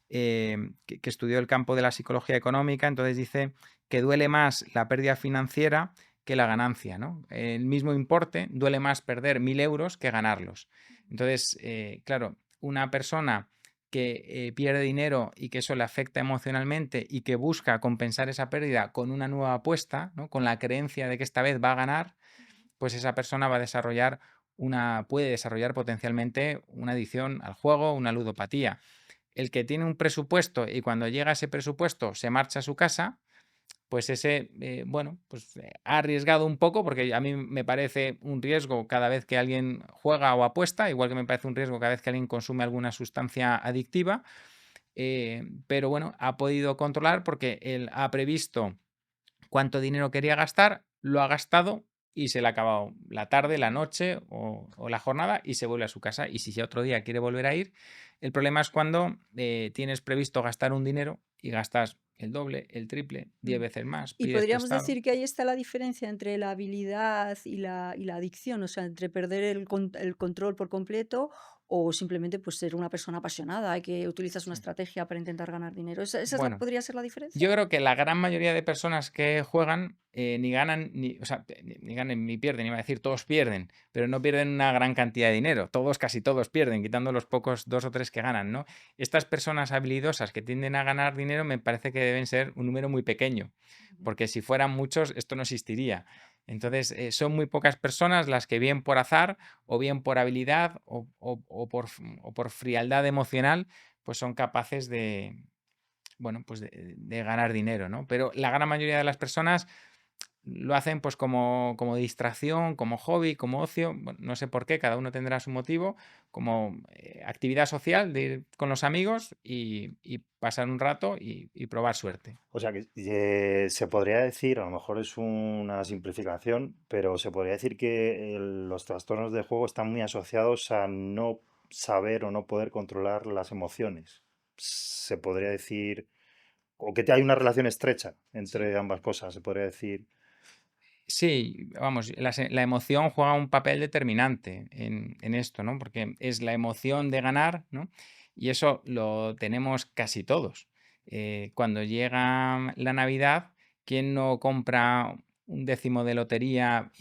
que estudió el campo de la psicología económica. Entonces dice que duele más la pérdida financiera que la ganancia, ¿no? El mismo importe, duele más perder 1.000 euros que ganarlos. Entonces, claro, una persona que pierde dinero y que eso le afecta emocionalmente y que busca compensar esa pérdida con una nueva apuesta, ¿no? Con la creencia de que esta vez va a ganar, pues esa persona puede desarrollar potencialmente una adicción al juego, una ludopatía. El que tiene un presupuesto y cuando llega ese presupuesto se marcha a su casa, pues ese, bueno, pues ha arriesgado un poco, porque a mí me parece un riesgo cada vez que alguien juega o apuesta, igual que me parece un riesgo cada vez que alguien consume alguna sustancia adictiva, pero bueno, ha podido controlar porque él ha previsto cuánto dinero quería gastar, lo ha gastado y se le ha acabado la tarde, la noche o la jornada y se vuelve a su casa. Y si ya otro día quiere volver a ir, el problema es cuando tienes previsto gastar un dinero y gastas el doble, el triple, 10
Mm.
veces más,
Y
pides
podríamos
prestado.
decir que ahí está la diferencia entre la habilidad y la adicción, o sea, entre perder el control por completo o simplemente, pues, ser una persona apasionada y que utilizas una
Sí.
estrategia para intentar ganar dinero. ¿Esa es la
Bueno,
podría ser la diferencia?
yo creo que la gran mayoría de personas que juegan ni ganan, o sea, ni ganan ni pierden, iba a decir, todos pierden, pero no pierden una gran cantidad de dinero. Todos, casi todos pierden, quitando los pocos 2 o 3 que ganan, ¿no? Estas personas habilidosas que tienden a ganar dinero me parece que deben ser un número muy pequeño, porque si fueran muchos esto no existiría. Entonces, son muy pocas personas las que bien por azar o bien por habilidad o por frialdad emocional, pues son capaces bueno, pues de ganar dinero, ¿no? Pero la gran mayoría de las personas lo hacen pues como distracción, como hobby, como ocio, bueno, no sé por qué, cada uno tendrá su motivo, como actividad social de ir con los amigos y pasar un rato y probar suerte.
O sea que se podría decir, a lo mejor es una simplificación, pero se podría decir que los trastornos de juego están muy asociados a no saber o no poder controlar las emociones. Se podría decir, o que hay una relación estrecha
Sí.
entre ambas cosas, se podría decir.
Sí, vamos, la emoción juega un papel determinante en esto, ¿no? Porque es la emoción de ganar, ¿no? Y eso lo tenemos casi todos. Cuando llega la Navidad, ¿quién no compra un décimo de lotería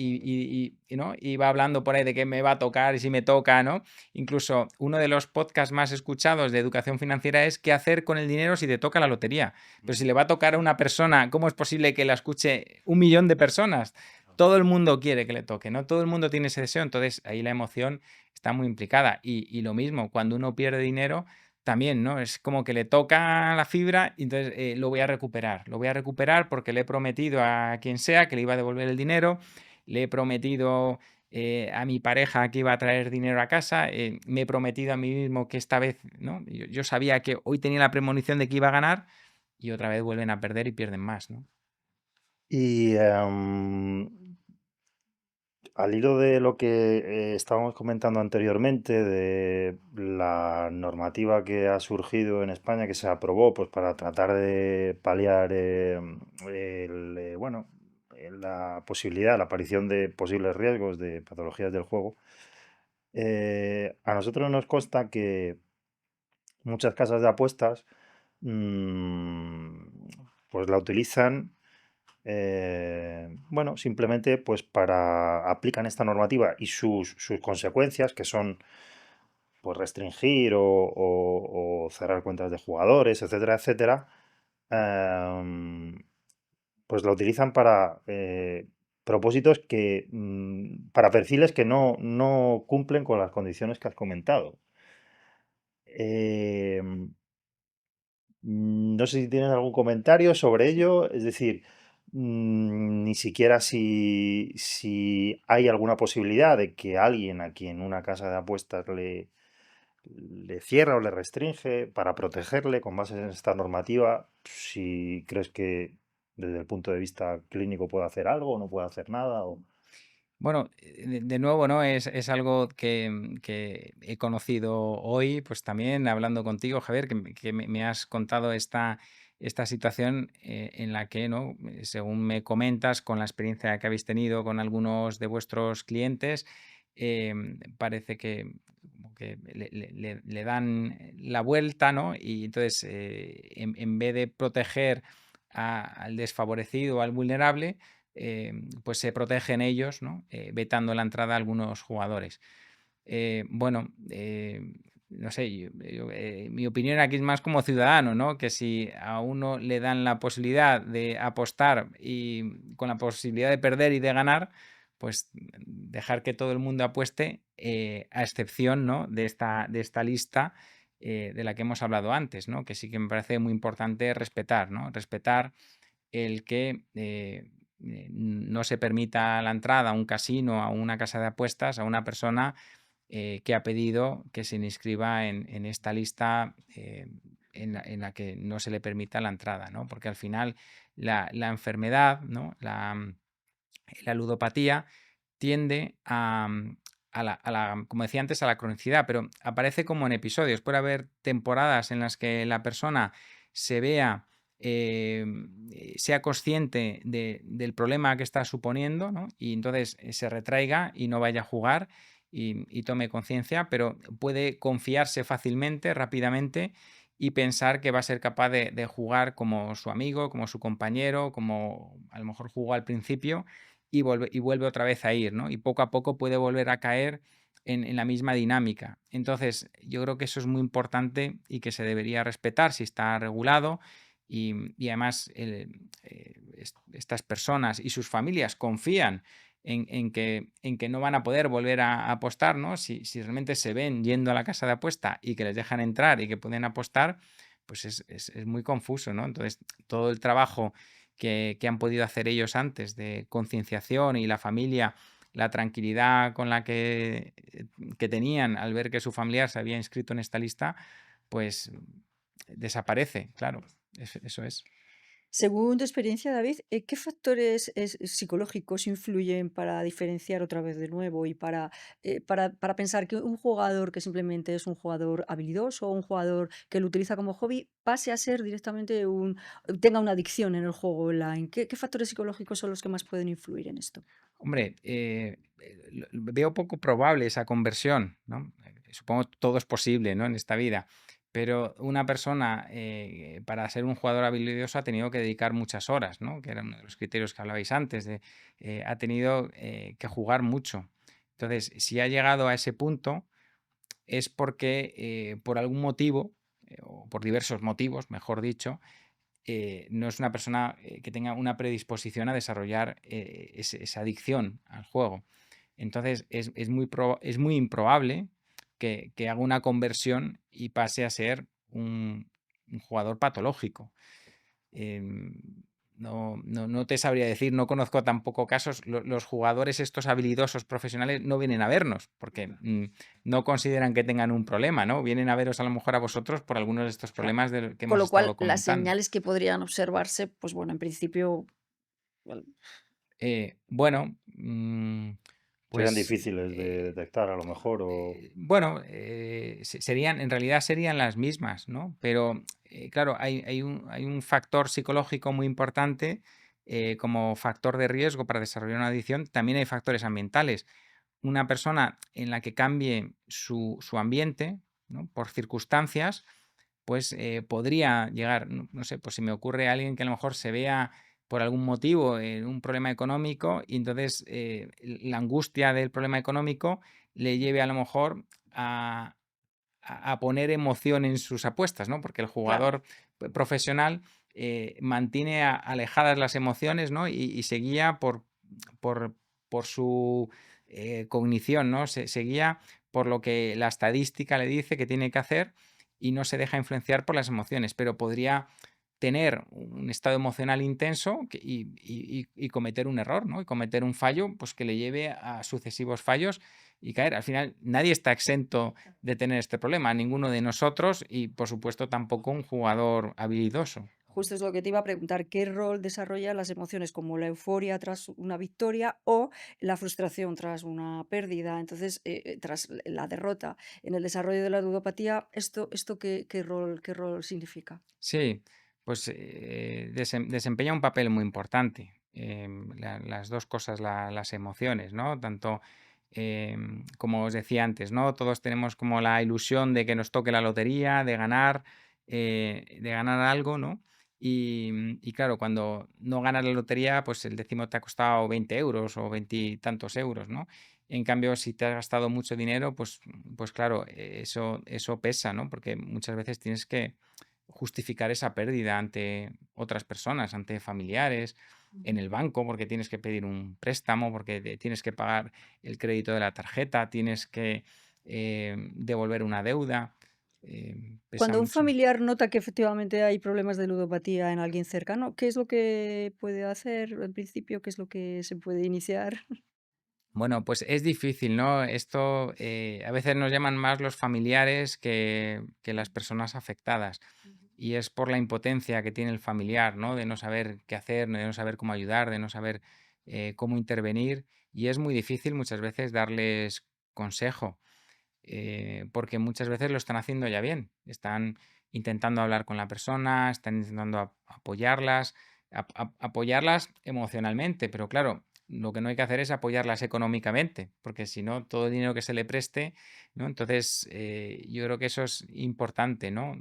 ¿no? Y va hablando por ahí de qué me va a tocar y si me toca, ¿no? Incluso uno de los podcasts más escuchados de educación financiera es ¿qué hacer con el dinero si te toca la lotería? Pero si le va a tocar a una persona, ¿cómo es posible que la escuche 1 millón de personas? Todo el mundo quiere que le toque, ¿no? Todo el mundo tiene ese deseo, entonces ahí la emoción está muy implicada. Y lo mismo, cuando uno pierde dinero, también, ¿no? Es como que le toca la fibra y entonces lo voy a recuperar. Lo voy a recuperar porque le he prometido a quien sea que le iba a devolver el dinero, le he prometido a mi pareja que iba a traer dinero a casa, me he prometido a mí mismo que esta vez, ¿no? Yo sabía que hoy tenía la premonición de que iba a ganar y otra vez vuelven a perder y pierden más, ¿no?
Y al hilo de lo que estábamos comentando anteriormente, de la normativa que ha surgido en España, que se aprobó pues, para tratar de paliar bueno, la posibilidad, la aparición de posibles riesgos de patologías del juego, a nosotros nos consta que muchas casas de apuestas mm, pues la utilizan bueno, simplemente pues para aplican esta normativa y sus consecuencias, que son pues restringir o cerrar cuentas de jugadores, etcétera, etcétera, pues la utilizan para propósitos que, para perfiles que no cumplen con las condiciones que has comentado. Em, No sé si tienes algún comentario sobre ello, es decir, ni siquiera si hay alguna posibilidad de que alguien a quien una casa de apuestas le cierra o le restringe para protegerle con base en esta normativa, si crees que desde el punto de vista clínico puede hacer algo o no puede hacer nada.
Bueno, de nuevo, ¿no? Es algo que he conocido hoy, pues también hablando contigo, Javier, que me has contado esta situación en la que, ¿no? Según me comentas, con la experiencia que habéis tenido con algunos de vuestros clientes, parece como que le dan la vuelta, ¿no? Y entonces, en vez de proteger al desfavorecido o al vulnerable, pues se protegen ellos, ¿no? Vetando la entrada a algunos jugadores. Bueno, no sé, mi opinión aquí es más como ciudadano, ¿no? Que si a uno le dan la posibilidad de apostar y con la posibilidad de perder y de ganar, pues dejar que todo el mundo apueste, a excepción, ¿no? de esta lista de la que hemos hablado antes, ¿no? Que sí que me parece muy importante respetar, ¿no? Respetar el que no se permita la entrada a un casino, a una casa de apuestas, a una persona que ha pedido que se inscriba en esta lista en la que no se le permita la entrada, ¿no? Porque al final la enfermedad, ¿no? La ludopatía tiende como decía antes, a la cronicidad, pero aparece como en episodios. Puede haber temporadas en las que la persona se vea, sea consciente del problema que está suponiendo, ¿no? Y entonces se retraiga y no vaya a jugar y tome conciencia, pero puede confiarse fácilmente, rápidamente y pensar que va a ser capaz de jugar como su amigo, como su compañero, como a lo mejor jugó al principio y vuelve otra vez a ir, ¿no? Y poco a poco puede volver a caer en la misma dinámica. Entonces, yo creo que eso es muy importante y que se debería respetar si está regulado y además estas personas y sus familias confían en que no van a poder volver a apostar, ¿no? Si realmente se ven yendo a la casa de apuesta y que les dejan entrar y que pueden apostar, pues es muy confuso, ¿no? Entonces, todo el trabajo que han podido hacer ellos antes de concienciación y la familia, la tranquilidad con la que tenían al ver que su familiar se había inscrito en esta lista, pues desaparece, claro, eso es.
Según tu experiencia, David, ¿qué factores psicológicos influyen para diferenciar otra vez de nuevo y para pensar que un jugador que simplemente es un jugador habilidoso o un jugador que lo utiliza como hobby pase a ser directamente tenga una adicción en el juego online? ¿Qué factores psicológicos son los que más pueden influir en esto?
Hombre, veo poco probable esa conversión, ¿no? Supongo que todo es posible, ¿no? En esta vida, pero una persona para ser un jugador habilidoso ha tenido que dedicar muchas horas, ¿no? Que era uno de los criterios que hablabais antes, ha tenido que jugar mucho. Entonces, si ha llegado a ese punto es porque por algún motivo, o por diversos motivos, mejor dicho, no es una persona que tenga una predisposición a desarrollar esa adicción al juego. Entonces es muy improbable que haga una conversión y pase a ser un jugador patológico. Em, no te sabría decir, no conozco tampoco casos. Los jugadores estos habilidosos profesionales no vienen a vernos porque no consideran que tengan un problema, ¿no? Vienen a veros a lo mejor a vosotros por algunos de estos
Claro.
problemas que
Con
hemos
lo cual,
estado
las
comentando.
señales que podrían observarse, pues bueno, en principio, well,
Bueno,
Serían
pues
difíciles de detectar a lo mejor o...
bueno, en realidad serían las mismas, ¿no? Pero claro, hay un factor psicológico muy importante como factor de riesgo para desarrollar una adicción. También hay factores ambientales. Una persona en la que cambie su ambiente, ¿no? Por circunstancias, pues podría llegar, no sé, pues si me ocurre alguien que a lo mejor se vea por algún motivo en un problema económico y entonces la angustia del problema económico le lleve a lo mejor a poner emoción en sus apuestas, ¿no? Porque el
claro.
jugador profesional mantiene alejadas las emociones, ¿no? Y se guía por, por su cognición, ¿no? Se guía por lo que la estadística le dice que tiene que hacer y no se deja influenciar por las emociones, pero podría tener un estado emocional intenso y cometer un error, ¿no? Y cometer un fallo, pues que le lleve a sucesivos fallos y caer. Al final, nadie está exento de tener este problema, ninguno de nosotros y, por supuesto, tampoco un jugador habilidoso.
Justo es lo que te iba a preguntar, ¿qué rol desarrollan las emociones como la euforia tras una victoria o la frustración tras una pérdida? Entonces, tras la derrota en el desarrollo de la ludopatía, ¿esto qué rol significa?
Sí, pues desempeña un papel muy importante. Las dos cosas, las emociones, ¿no? Tanto, como os decía antes, ¿no? Todos tenemos como la ilusión de que nos toque la lotería, de ganar algo, ¿no? Y claro, cuando no ganas la lotería, pues el décimo te ha costado 20 euros o 20 y tantos euros, ¿no? En cambio, si te has gastado mucho dinero, pues claro, eso pesa, ¿no? Porque muchas veces tienes que justificar esa pérdida ante otras personas, ante familiares, en el banco, porque tienes que pedir un préstamo, porque tienes que pagar el crédito de la tarjeta, tienes que devolver una deuda. Pesa
Cuando un
mucho.
familiar nota que efectivamente hay problemas de ludopatía en alguien cercano, ¿qué es lo que puede hacer al principio? ¿Qué es lo que se puede iniciar?
Bueno, pues es difícil, ¿no? Esto a veces nos llaman más los familiares que las personas afectadas. Y es por la impotencia que tiene el familiar, ¿no? De no saber qué hacer, de no saber cómo ayudar, de no saber cómo intervenir. Y es muy difícil muchas veces darles consejo, porque muchas veces lo están haciendo ya bien. Están intentando hablar con la persona, están intentando apoyarlas, apoyarlas emocionalmente, pero claro, lo que no hay que hacer es apoyarlas económicamente, porque si no, todo el dinero que se le preste, ¿no? Entonces, yo creo que eso es importante, ¿no?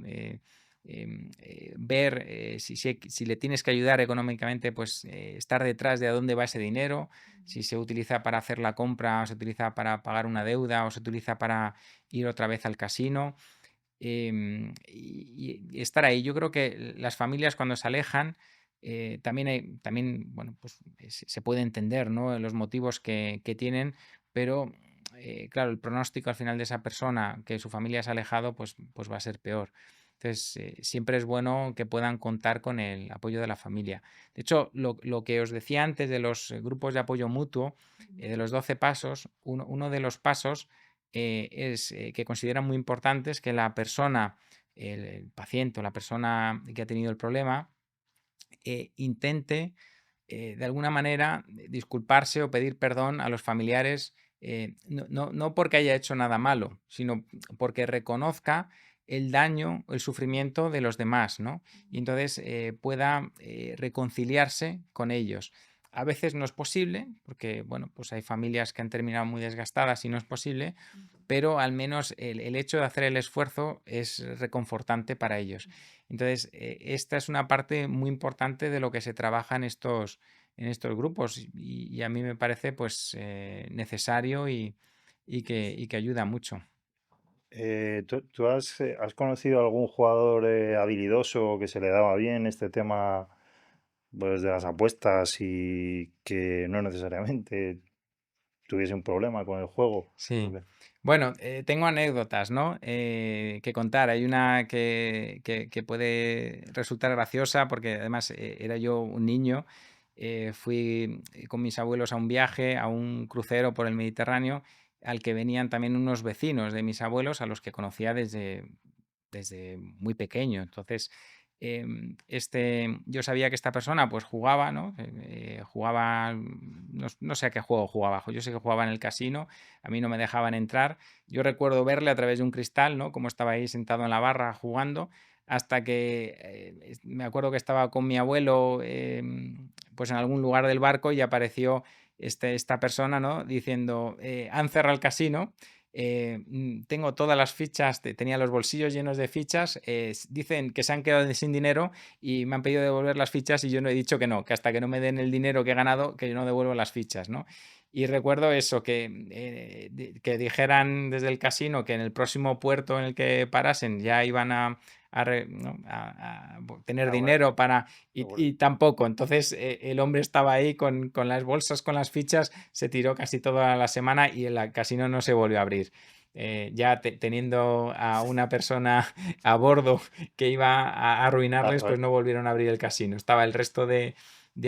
Ver si le tienes que ayudar económicamente, pues estar detrás de a dónde va ese dinero, si se utiliza para hacer la compra, o se utiliza para pagar una deuda, o se utiliza para ir otra vez al casino, y estar ahí. Yo creo que las familias cuando se alejan, también, bueno, pues se puede entender, ¿no? Los motivos que tienen, pero claro, el pronóstico al final de esa persona que su familia se ha alejado, pues va a ser peor. Entonces, siempre es bueno que puedan contar con el apoyo de la familia. De hecho, lo que os decía antes de los grupos de apoyo mutuo, de los 12 pasos, uno de los pasos es que consideran muy importantes que la persona, el paciente o la persona que ha tenido el problema, intente de alguna manera disculparse o pedir perdón a los familiares, no porque haya hecho nada malo, sino porque reconozca el daño, el sufrimiento de los demás, ¿no? Y entonces pueda reconciliarse con ellos. A veces no es posible, porque bueno, pues hay familias que han terminado muy desgastadas y no es posible, pero al menos el hecho de hacer el esfuerzo es reconfortante para ellos. Entonces, esta es una parte muy importante de lo que se trabaja en estos grupos y a mí me parece pues necesario y que ayuda mucho.
¿Tú has conocido algún jugador habilidoso que se le daba bien este tema pues, de las apuestas y que no necesariamente tuviese un problema con el juego. ¿O
Sí.
qué?
Bueno, tengo anécdotas, ¿no? Que contar. Hay una que puede resultar graciosa porque además era yo un niño. Fui con mis abuelos a un viaje, a un crucero por el Mediterráneo, al que venían también unos vecinos de mis abuelos a los que conocía desde muy pequeño. Entonces, yo sabía que esta persona pues jugaba, ¿no? Jugaba, no sé a qué juego jugaba, yo sé que jugaba en el casino, a mí no me dejaban entrar. Yo recuerdo verle a través de un cristal, ¿no? Cómo estaba ahí sentado en la barra jugando, hasta que me acuerdo que estaba con mi abuelo pues en algún lugar del barco y apareció esta persona, ¿no? Diciendo, han cerrado el casino. Tengo todas las fichas, tenía los bolsillos llenos de fichas, dicen que se han quedado sin dinero y me han pedido devolver las fichas y yo no he dicho que no, que hasta que no me den el dinero que he ganado, que yo no devuelvo las fichas, ¿no? Y recuerdo eso, que dijeran desde el casino que en el próximo puerto en el que parasen ya iban ¿no? a tener
Ah, bueno,
dinero para...
seguro.
Y tampoco. Entonces el hombre estaba ahí con las bolsas, con las fichas, se tiró casi toda la semana y el casino no se volvió a abrir. Ya teniendo a una persona a bordo que iba a
Ah,
arruinarles, pues no volvieron a abrir el casino. Estaba el resto de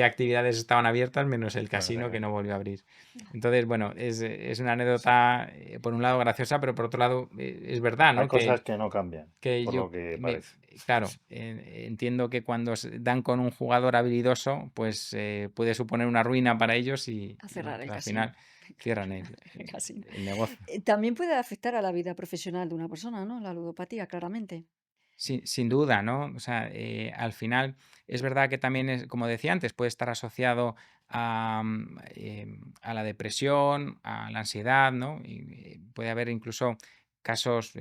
actividades estaban abiertas, menos el
bueno,
casino que no volvió a abrir. Entonces, bueno, es una anécdota, por un lado graciosa, pero por otro lado es verdad,
hay
¿no?
cosas que no cambian,
Que
por
yo,
lo que parece.
claro, entiendo que cuando dan con un jugador habilidoso, pues puede suponer una ruina para ellos
A
y bueno,
cerrar el
pues al
casino.
final cierran
El casino.
el negocio.
También puede afectar a la vida profesional de una persona, ¿no? La ludopatía, claramente.
Sin duda, ¿no? O sea, al final es verdad que también, como decía antes, puede estar asociado a la depresión, a la ansiedad, ¿no? Y puede haber incluso casos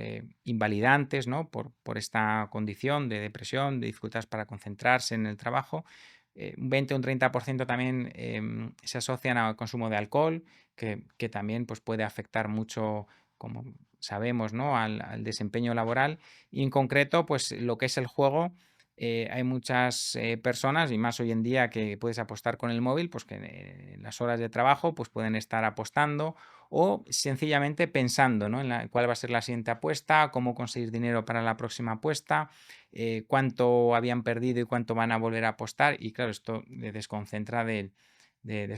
invalidantes, ¿no? Por esta condición de depresión, de dificultades para concentrarse en el trabajo. Un 20 o un 30% también se asocian al consumo de alcohol, que también pues, puede afectar mucho, como sabemos, ¿no? Al desempeño laboral. Y en concreto, pues lo que es el juego, hay muchas personas, y más hoy en día que puedes apostar con el móvil, pues que en las horas de trabajo pues pueden estar apostando o sencillamente pensando, ¿no? Cuál va a ser la siguiente apuesta, cómo conseguir dinero para la próxima apuesta, cuánto habían perdido y cuánto van a volver a apostar. Y claro, esto le desconcentra de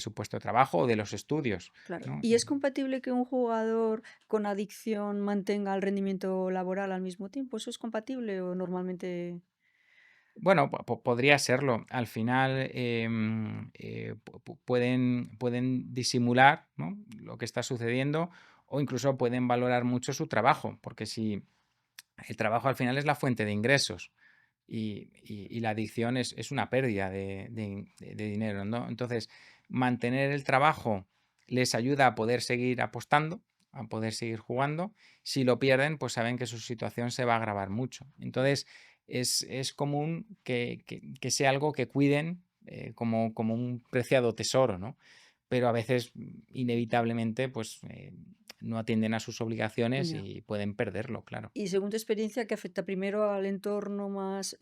su puesto de trabajo o de los estudios,
Claro.
¿no?
¿Y es compatible que un jugador con adicción mantenga el rendimiento laboral al mismo tiempo? ¿Eso es compatible o normalmente?
Bueno, podría serlo. Al final pueden disimular, ¿no? Lo que está sucediendo o incluso pueden valorar mucho su trabajo, porque si el trabajo al final es la fuente de ingresos y la adicción es una pérdida de dinero, ¿no? Entonces, mantener el trabajo les ayuda a poder seguir apostando, a poder seguir jugando. Si lo pierden, pues saben que su situación se va a agravar mucho. Entonces, es común que sea algo que cuiden como un preciado tesoro, ¿no? Pero a veces, inevitablemente, pues no atienden a sus obligaciones
Ya.
y pueden perderlo, claro.
Y según tu experiencia, ¿qué afecta primero al entorno más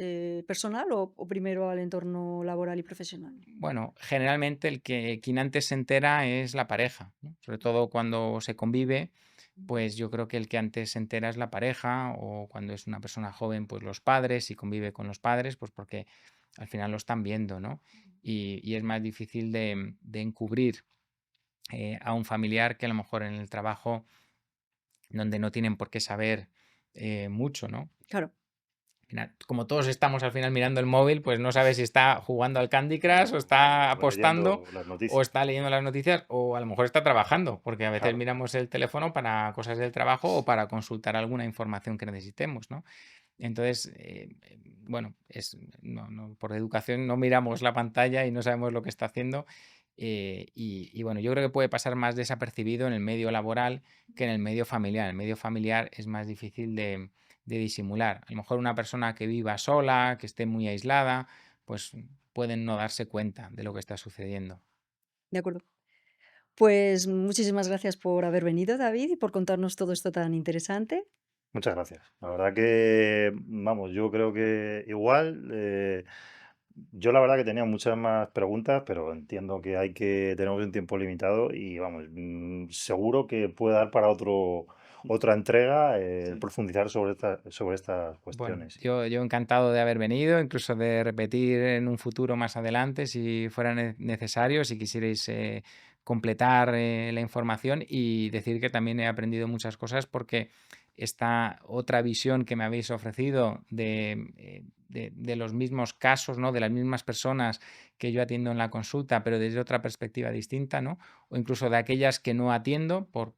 personal o primero al entorno laboral y profesional?
Bueno, generalmente quien antes se entera es la pareja, ¿no? Sobre todo cuando se convive, pues yo creo que el que antes se entera es la pareja o cuando es una persona joven, pues los padres y convive con los padres, pues porque al final lo están viendo, ¿no? Y es más difícil de encubrir a un familiar que a lo mejor en el trabajo donde no tienen por qué saber mucho, ¿no?
Claro.
Como todos estamos al final mirando el móvil, pues no sabes si está jugando al Candy Crush o está
O
apostando
leyendo las
o
noticias.
está leyendo las noticias o a lo mejor está trabajando, porque a veces
Claro.
miramos el teléfono para cosas del trabajo o para consultar alguna información que necesitemos, ¿no? Entonces, bueno, por educación no miramos la pantalla y no sabemos lo que está haciendo. Y bueno, yo creo que puede pasar más desapercibido en el medio laboral que en el medio familiar. En el medio familiar es más difícil de disimular. A lo mejor una persona que viva sola, que esté muy aislada, pues pueden no darse cuenta de lo que está sucediendo.
De acuerdo. Pues muchísimas gracias por haber venido, David, y por contarnos todo esto tan interesante.
Muchas gracias. La verdad que, vamos, yo creo que igual, yo la verdad que tenía muchas más preguntas, pero entiendo que tenemos un tiempo limitado y vamos, seguro que puede dar para otra entrega el
Sí.
profundizar sobre estas
Bueno,
cuestiones.
yo encantado de haber venido, incluso de repetir en un futuro más adelante si fuera necesario, si quisierais completar la información y decir que también he aprendido muchas cosas porque esta otra visión que me habéis ofrecido de los mismos casos, ¿no? De las mismas personas que yo atiendo en la consulta, pero desde otra perspectiva distinta, ¿no? O incluso de aquellas que no atiendo por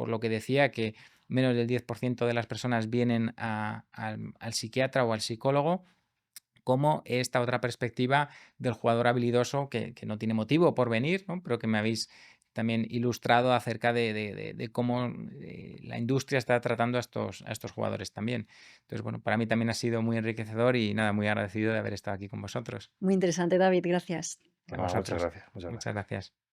lo que decía que menos del 10% de las personas vienen al psiquiatra o al psicólogo, como esta otra perspectiva del jugador habilidoso que no tiene motivo por venir, ¿no? Pero que me habéis también ilustrado acerca de cómo la industria está tratando a estos jugadores también. Entonces, bueno, para mí también ha sido muy enriquecedor y nada, muy agradecido de haber estado aquí con vosotros.
Muy interesante, David, gracias.
A
Nada, muchas
vosotros.
gracias, muchas
Muchas
gracias.
gracias.